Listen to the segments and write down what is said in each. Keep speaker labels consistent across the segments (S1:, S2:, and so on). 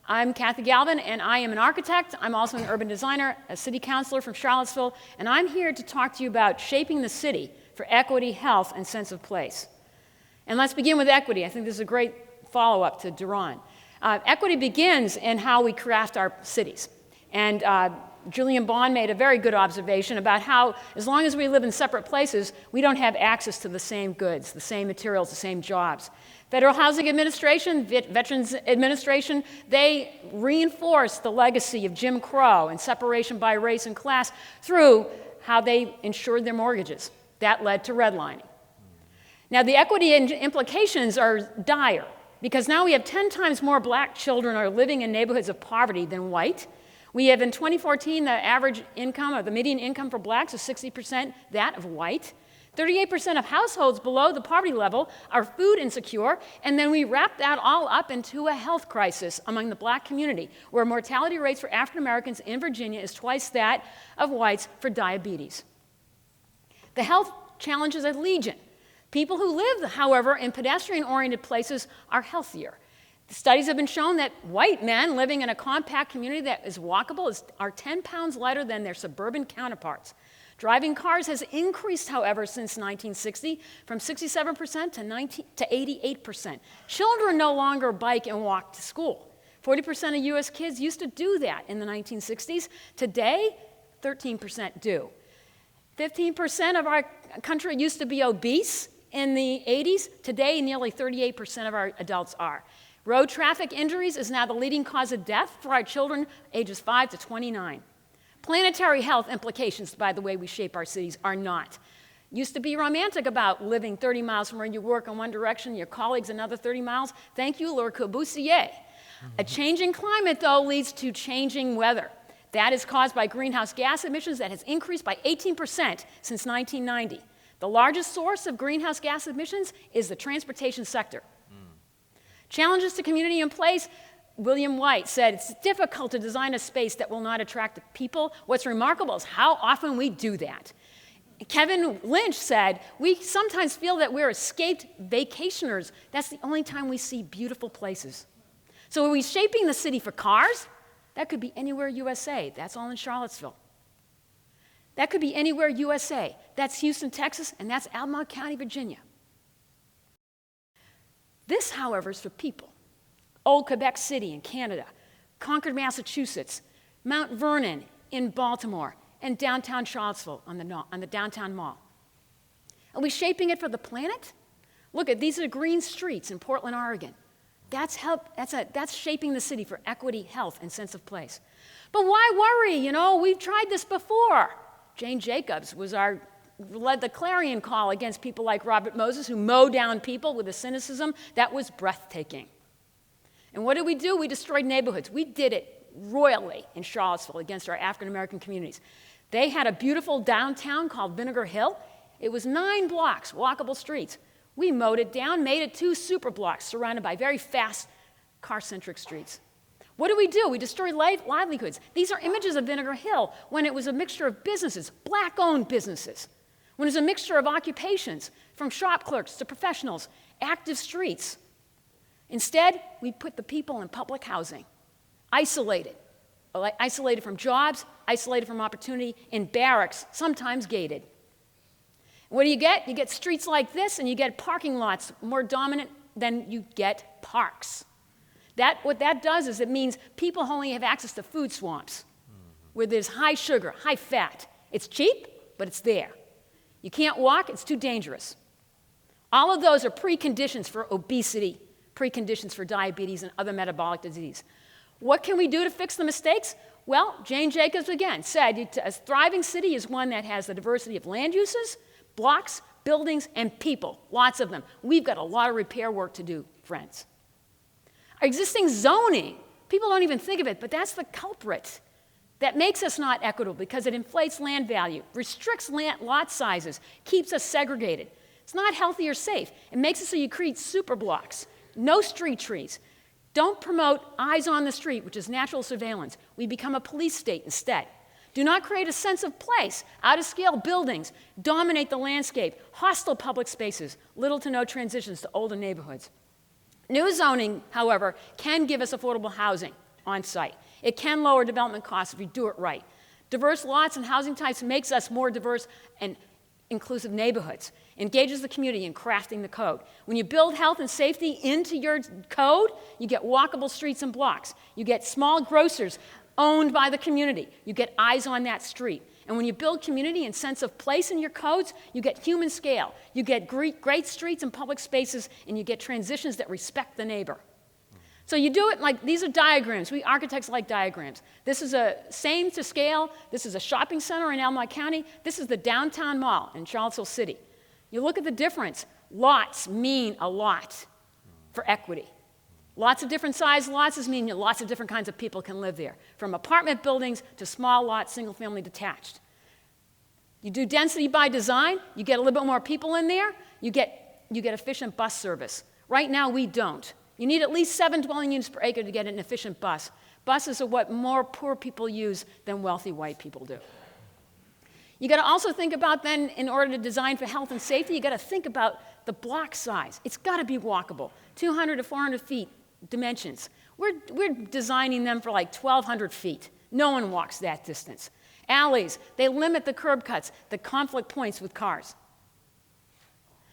S1: I'm Kathy Galvin, and I am an architect. I'm also an urban designer, a city councilor from Charlottesville, and I'm here to talk to you about shaping the city for equity, health, and sense of place. And let's begin with equity. I think this is a great follow-up to Duran. Equity begins in how we craft our cities. And Julian Bond made a very good observation about how, as long as we live in separate places, we don't have access to the same goods, the same materials, the same jobs. Federal Housing Administration, Veterans Administration, they reinforced the legacy of Jim Crow and separation by race and class through how they insured their mortgages. That led to redlining. Now, the equity implications are dire, because now we have 10 times more black children are living in neighborhoods of poverty than white. We have, in 2014, the average income, or the median income for blacks is 60% that of white. 38% of households below the poverty level are food insecure, and then we wrap that all up into a health crisis among the black community, where mortality rates for African Americans in Virginia is twice that of whites for diabetes. The health challenges are legion. People who live, however, in pedestrian-oriented places are healthier. The studies have been shown that white men living in a compact community that is walkable are 10 pounds lighter than their suburban counterparts. Driving cars has increased, however, since 1960, from 67% to 88%. Children no longer bike and walk to school. 40% of US kids used to do that in the 1960s. Today, 13% do. 15% of our country used to be obese in the 80s. Today, nearly 38% of our adults are. Road traffic injuries is now the leading cause of death for our children ages 5 to 29. Planetary health implications, by the way we shape our cities, are not. Used to be romantic about living 30 miles from where you work in one direction, your colleagues another 30 miles. Thank you, Le Corbusier. A changing climate, though, leads to changing weather. That is caused by greenhouse gas emissions that has increased by 18% since 1990. The largest source of greenhouse gas emissions is the transportation sector. Challenges to community and place. William White said, it's difficult to design a space that will not attract people. What's remarkable is how often we do that. Kevin Lynch said, we sometimes feel that we're escaped vacationers. That's the only time we see beautiful places. So are we shaping the city for cars? That could be anywhere USA. That's all in Charlottesville. That could be anywhere USA. That's Houston, Texas, and that's Albemarle County, Virginia. This, however, is for people. Old Quebec City in Canada, Concord, Massachusetts, Mount Vernon in Baltimore, and downtown Charlottesville on the downtown mall. Are we shaping it for the planet? Look, these are green streets in Portland, Oregon. That's shaping the city for equity, health, and sense of place. But why worry? You know, we've tried this before. Jane Jacobs led the clarion call against people like Robert Moses, who mow down people with a cynicism that was breathtaking. And what did we do? We destroyed neighborhoods. We did it royally in Charlottesville against our African American communities. They had a beautiful downtown called Vinegar Hill. It was 9 blocks, walkable streets. We mowed it down, made it 2 super blocks surrounded by very fast, car-centric streets. What do? We destroyed livelihoods. These are images of Vinegar Hill when it was a mixture of businesses, black-owned businesses, when it was a mixture of occupations, from shop clerks to professionals, active streets. Instead, we put the people in public housing, isolated from jobs, isolated from opportunity, in barracks, sometimes gated. What do you get? You get streets like this, and you get parking lots more dominant than you get parks. What that does is it means people only have access to food swamps, where there's high sugar, high fat. It's cheap, but it's there. You can't walk, it's too dangerous. All of those are preconditions for obesity, preconditions for diabetes and other metabolic disease. What can we do to fix the mistakes? Well, Jane Jacobs again said a thriving city is one that has the diversity of land uses, blocks, buildings, and people, lots of them. We've got a lot of repair work to do, friends. Our existing zoning, people don't even think of it, but that's the culprit. That makes us not equitable because it inflates land value, restricts lot sizes, keeps us segregated. It's not healthy or safe. It makes it so you create super blocks, no street trees. Don't promote eyes on the street, which is natural surveillance. We become a police state instead. Do not create a sense of place. Out-of-scale buildings dominate the landscape. Hostile public spaces, little to no transitions to older neighborhoods. New zoning, however, can give us affordable housing. on site. It can lower development costs if you do it right. Diverse lots and housing types makes us more diverse and inclusive neighborhoods, engages the community in crafting the code. When you build health and safety into your code, you get walkable streets and blocks. You get small grocers owned by the community. You get eyes on that street. And when you build community and sense of place in your codes, you get human scale. You get great streets and public spaces, and you get transitions that respect the neighbor. So you do it like, these are diagrams. We architects like diagrams. This is a same to scale. This is a shopping center in Albemarle County. This is the downtown mall in Charlottesville City. You look at the difference. Lots mean a lot for equity. Lots of different size lots mean lots of different kinds of people can live there, from apartment buildings to small lots, single-family detached. You do density by design, you get a little bit more people in there, you get efficient bus service. Right now, we don't. You need at least 7 dwelling units per acre to get an efficient bus. Buses are what more poor people use than wealthy white people do. You got to also think about then, in order to design for health and safety, you got to think about the block size. It's got to be walkable, 200 to 400 feet dimensions. We're designing them for like 1,200 feet. No one walks that distance. Alleys, they limit the curb cuts, the conflict points with cars.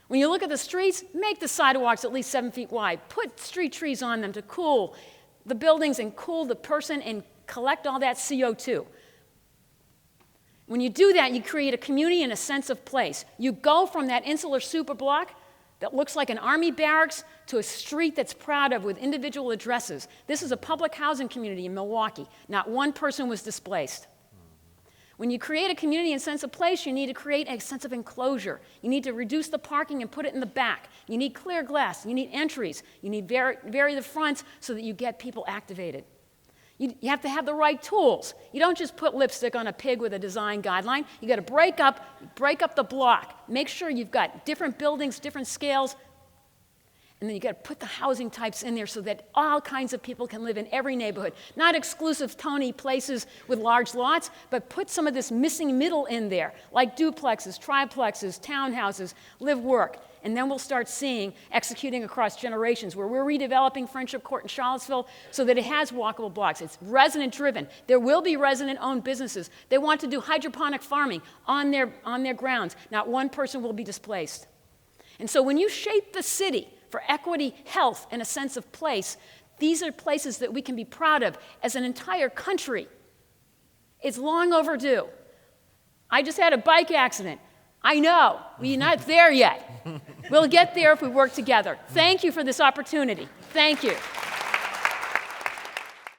S1: When you look at the streets, make the sidewalks at least 7 feet wide. Put street trees on them to cool the buildings and cool the person and collect all that CO2. When you do that, you create a community and a sense of place. You go from that insular superblock that looks like an army barracks to a street that's proud of with individual addresses. This is a public housing community in Milwaukee. Not one person was displaced. When you create a community and sense of place, you need to create a sense of enclosure. You need to reduce the parking and put it in the back. You need clear glass. You need entries. You need vary the fronts so that you get people activated. You have to have the right tools. You don't just put lipstick on a pig with a design guideline. You got to break up the block. Make sure you've got different buildings, different scales, and then you got to put the housing types in there so that all kinds of people can live in every neighborhood. Not exclusive Tony places with large lots, but put some of this missing middle in there, like duplexes, triplexes, townhouses, live work. And then we'll start executing across generations, where we're redeveloping Friendship Court in Charlottesville so that it has walkable blocks. It's resident-driven. There will be resident-owned businesses. They want to do hydroponic farming on their grounds. Not one person will be displaced. And so when you shape the city for equity, health, and a sense of place, these are places that we can be proud of as an entire country. It's long overdue. I just had a bike accident. I know, we're not there yet. We'll get there if we work together. Thank you for this opportunity. Thank you.